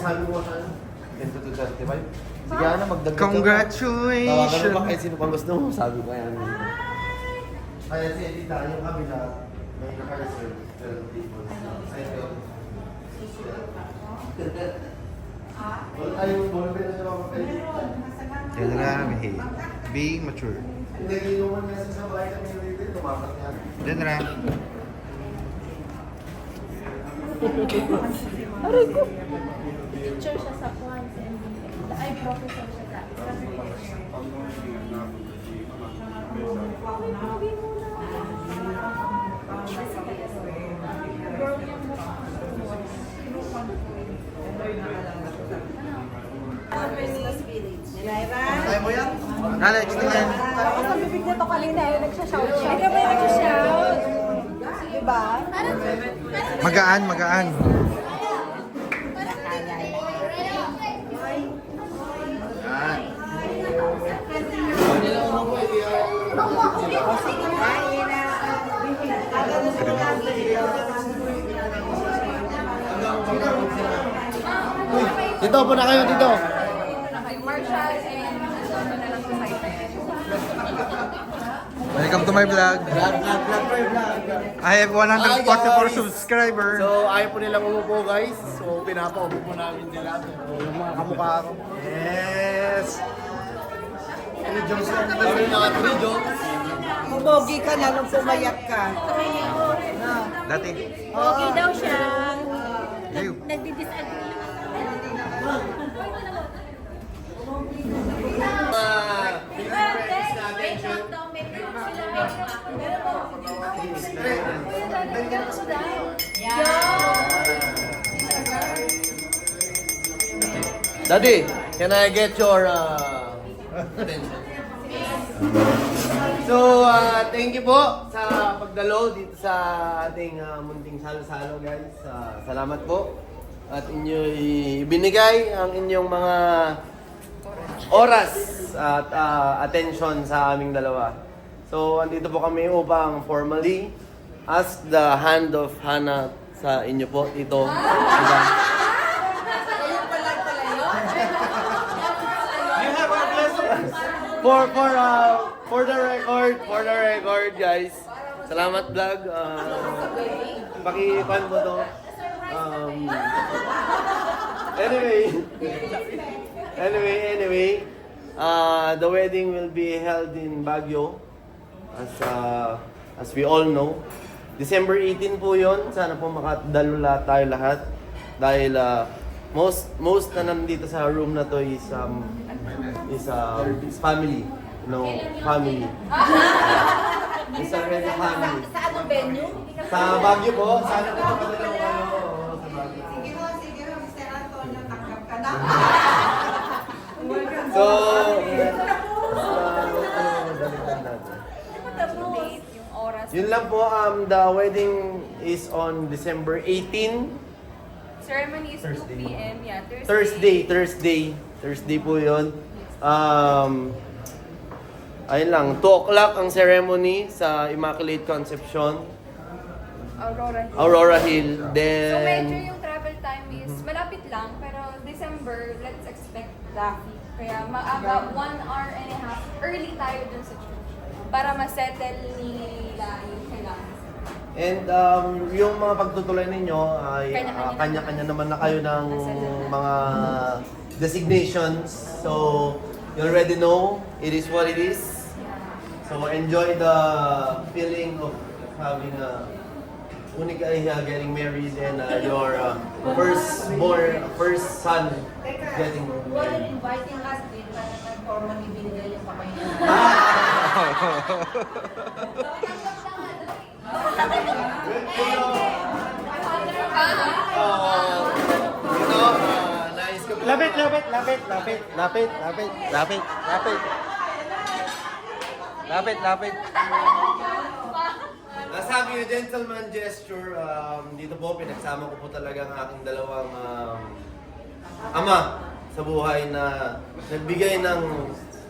sabi mo sa 10 to 25. Sige na, magdagdag ka. Congratulations! Tawagan mo ba kahit sino pang gusto mo? Sabi ko yan. Kaya si Edita, yung kabila, may naka-reserve. 12 people. Ayun. Wala tayong ballpen na siya makapagpalit. Generami. Being mature. Hindi, inuman niya sa sabay kami dito. Tumakat niya. Generami. Aray ko. Teacher siya sa Juan sa MBA. Ay, professor siya sa Kaya mo yan? Alex, tingnan. Tapos ang bibig nito kanina eh, nagsha-shout siya. Hindi ba yung nagsha-shout? Diba? Magaan, magaan. Dito po na kayo, dito. Marshall and na lang sa Welcome to my vlog. Vlog. I have 144 subscribers. So, ayaw po nilang umupo guys. So, pinapaupo po namin nila. So, yung mga kamukha ko. Yes! Three jokes lang. Kami mga three jokes. Bumogi ka na nung pumayat ka. Dati. Okay daw siya. Ayaw. Nagdi-disagree. Daddy, can I get your attention? So, thank you po sa pagdalo dito sa ating munting salo-salo guys. Salamat po. At inyo ibinigay ang inyong mga oras at attention sa aming dalawa. So, andito po kami upang formally ask the hand of Hannah sa inyo po dito. For the record guys. Salamat vlog. Paki-pan mo to. Anyway, the wedding will be held in Baguio as we all know. December 18 po 'yon. Sana po makadalo tayo lahat dahil most na nandito sa room na to is family. No, family. Is already family. Sa anong venue? Sa Baguio po. Sana po makadalo kayo sa Baguio. Sige ho, Mr. Antonio, tanggap ka na. So, Yung oras. yun lang po, the wedding is on December 18. Ceremony is 2 p.m. Yeah, Thursday po yun. Ayun lang, 2 o'clock ang ceremony sa Immaculate Conception, Aurora Hill. So medyo Then, yung travel time is malapit lang, pero December, let's expect traffic. Kaya about 1 hour and a half early tayo dun sa church para ma-settle nila yung kailangan. and yung mga pagtutuloy ninyo ay kanya-kanya naman na kayo ng mga designations. So, you already know, it is what it is. So, enjoy the feeling of having Unika getting married and your first son getting married. Inviting us din para formally binigay yung kamay niya. Nice ka po. Lapit. Nasabi yung gentleman gesture, dito po pinagsama ko po talaga ang aking dalawang ama sa buhay na nagbigay ng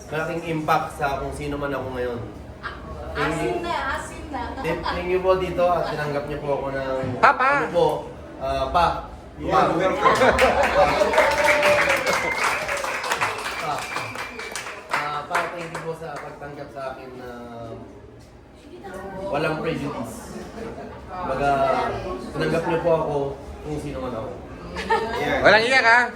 malaking impact sa kung sino man ako ngayon. Asin na. Thank you po dito at tinanggap niyo po ako ng Papa! ano po, pa. You are welcome. Thank you po sa pagtanggap sa akin na walang prejudice. Baga, tinanggap niyo po ako kung sino man ako. Yeah. Walang iyak ha?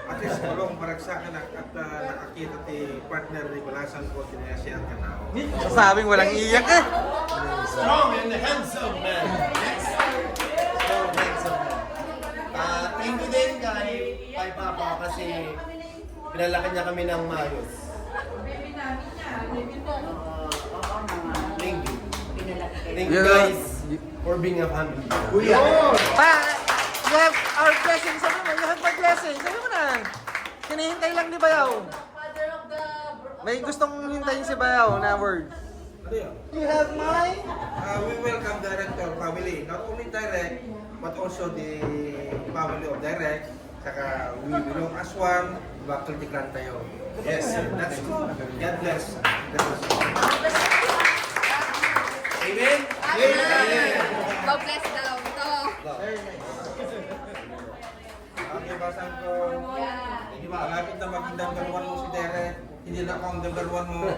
At least kulong parang sa akin at nakakita ti partner ni Balasan ko tinayasiyan ka na ako. Sasabing walang iyak eh. Strong and handsome man. Strong, handsome man. Thank you din kay Papa kasi pinalaki niya kami ng maayos. Thank you. Thank you guys for being a family. Kuya! Pa, you have our blessing. Sabi mo, you have my blessing. Sabi mo na. Hinihintay lang ni Bayaw. May gustong hintayin si Bayaw na word. You have mine? We welcome director family. Not only direct, but also the family of direct. Saka we belong as one. Bakal tikran tayo. Yes, that's good. God bless. Amen? God bless daw. Ito. Okay, basan ko. Malapit na maging number one mo si Derek. Hindi na ako ang number one mo.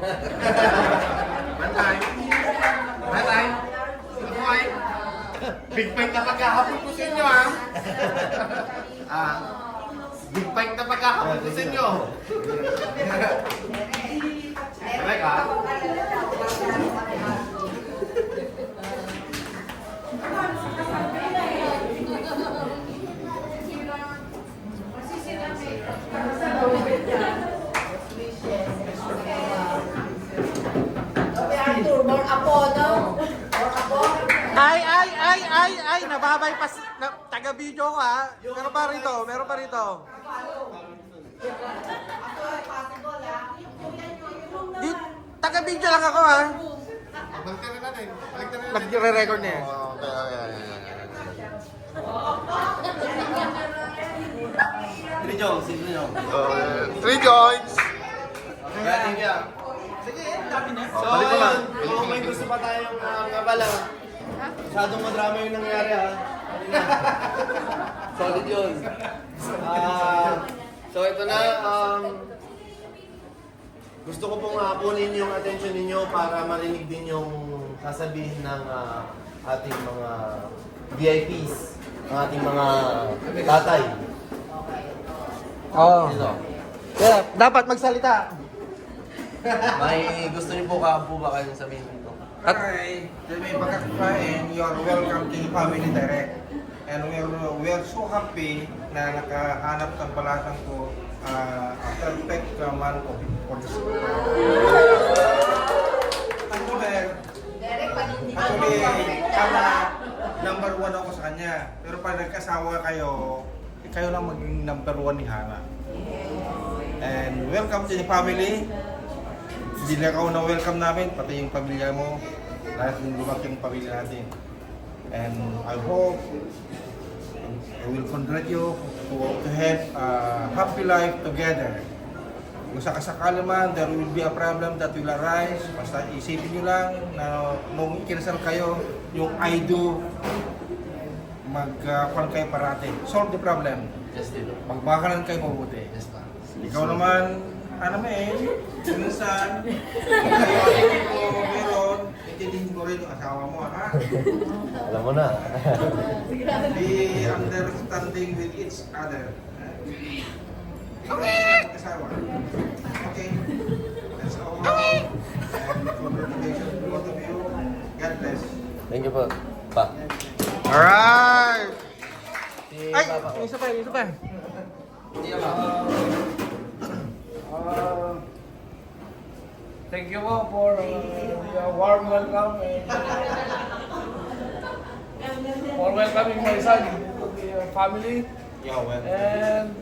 Matay! Big fight na pagkahapon ko sa inyo, ha? Big fight na pagkahapon ko sa inyo. Correct, ha? More apo daw. More apo. Ay, nababypass, taga-video ko ha. Meron pa rito, meron pa rito. Di, taga-video lang ako ha. Nagre-record niya. Sino nyo? 3 joints. Thank you. Sige, sabi na. So, balik mo lang. kung may gusto pa tayong ngabala, masyadong madrama yung nangyari, ha? Solid yun. So, ito na. Gusto ko pong kunin yung attention ninyo para marinig din yung sasabihin ng ating mga VIPs, ng ating mga tatay. Oh. Ito. Yeah, dapat magsalita. May gusto niyo po ba kayong sabihin dito? Hi, may pagkakain, you are welcome to the family direct. And we are so happy na nakahanap ng Balasan ko a perfect man for this. Actually, kama number one ako sa kanya. Pero pag nagkasawa kayo, kayo lang maging number one ni Hana. And welcome to the family. Hindi lang ako na welcome namin, pati yung pamilya mo. Lahat ng lumaking pamilya natin. And I hope I will congratulate you to have a happy life together. Kung sakasakali man, there will be a problem that will arise. Basta isipin nyo lang na nung ikinasal kayo, yung I do, mag-kwan kayo parati. Solve the problem. Just dito. Magbakalan kayo mabuti. Yes, pa. Ikaw naman, ano minsan, kayo ko meron, intindihin ko rin yung asawa mo, ha? Alam mo na. Be understanding with each other. Okay! Asawa. Okay. That's all. And congratulations to both of you. God bless. Thank you po. Pa. Alright! Si Ay, Papa ko. isa pa, isa pa. Hindi ka pa. Thank you po for the warm welcome and for welcoming my son to the family. Yeah, well. And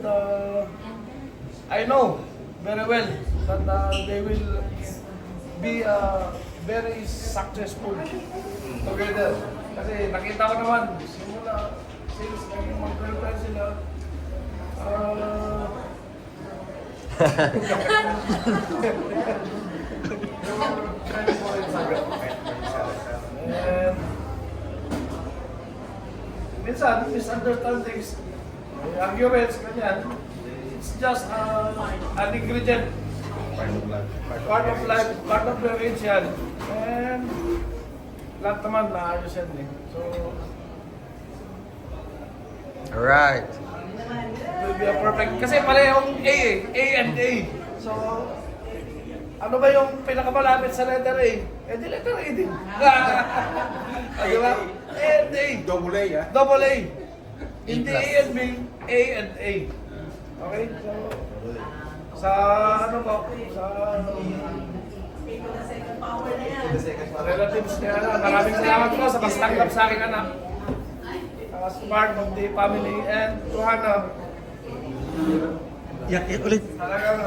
I know very well that they will be very successful together. Kasi nakita ko naman, simula since naging mag-girlfriend sila, and minsan, misunderstandings, arguments, ganyan. It's just an ingredient. Part of life, part of marriage yan. And lahat naman naayos yan eh. So, Alright. it will be a perfect. Kasi parehong A eh. A and A. So, ano ba yung pinakamalapit sa letter A? Eh di letter A din. Di ba? A and A. Double A, ah. Double A. Hindi A and B, A and A. Okay? So, sa ano po? Sa relatives niya, maraming salamat po sa pagtanggap sa aking anak. As part of the family and to Hannah. Yak ulit. Talagang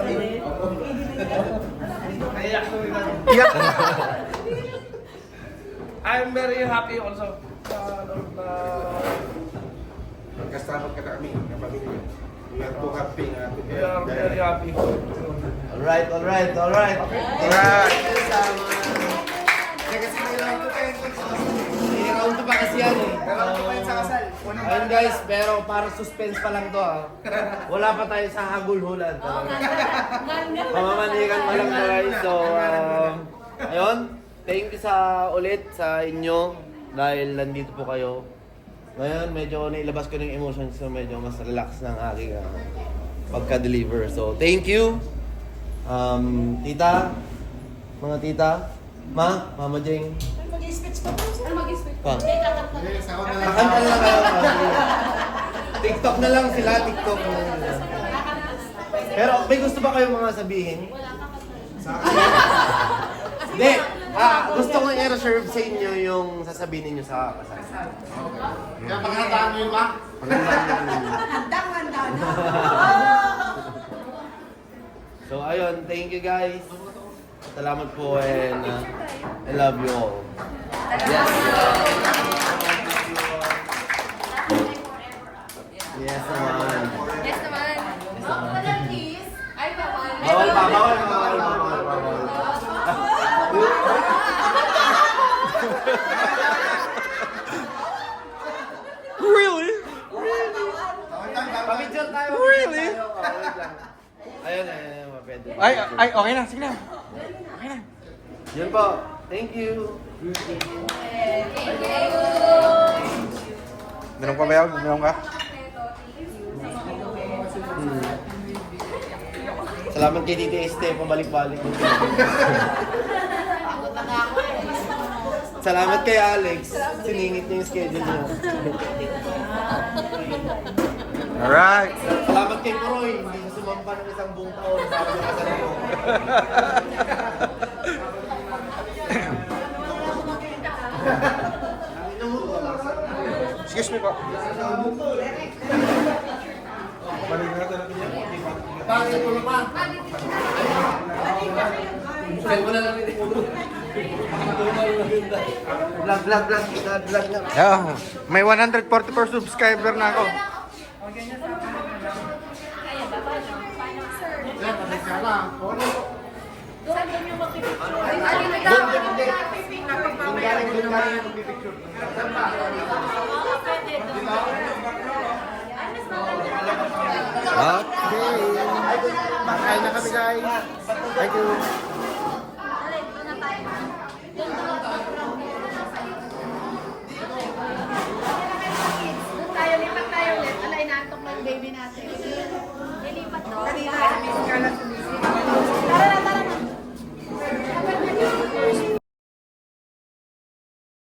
naiyak ko rin ako. Yak. I'm very happy also na Magkasama ka kami, ng pamilya. We are too happy nga. we are very happy. Alright. Alright. I-round to pa kasi yan eh. Ayun guys, pero parang suspense pa lang to ah. Wala pa tayo sa hagulhulan. Pamamanikan pa lang to guys. So, ayun. Thank you ulit sa inyo dahil nandito po kayo. Ngayon, medyo nailabas ko ng emotions so medyo mas relax ng aking pagka-deliver. So, thank you. Tita, mga tita, Mama Jing. Mag-speech pa po. Ano mag-speak? Pa. Kakanta na lang kayo. TikTok na lang sila, TikTok na lang sila. Pero may gusto ba kayong mga sabihin? Hindi. Gusto ko i-reserve sa inyo yung sasabihin ninyo sa kasal. Kaya paghandaan mo yun ba? Handang-handa na. So ayun, thank you guys. Salamat po and I love you all. Yes. Yes naman. Yes naman. Ay, bawal. Bawal. Really? Pamidyon tayo. Really? Ayun, mapwede. Ay, okay na. Sige na. Okay na. Yun po. Thank you. Meron pa ba yan? Meron ka? Salamat kay Titi Este, pabalik-balik. Salamat kay Alex. Siningit niya yung schedule niya. Alright. Salamat kay Proy. Hindi siya sumampa ng isang buong taon. Para sa kasal ko. Excuse me po. Send mo na lang din. Vlog nga. Yeah, may 144 subscriber na ako. Okay. Makain na kami guys. Thank you. Lipat tayo ulit. Ala, inaantok na yung baby natin. Ilipat to. Kanina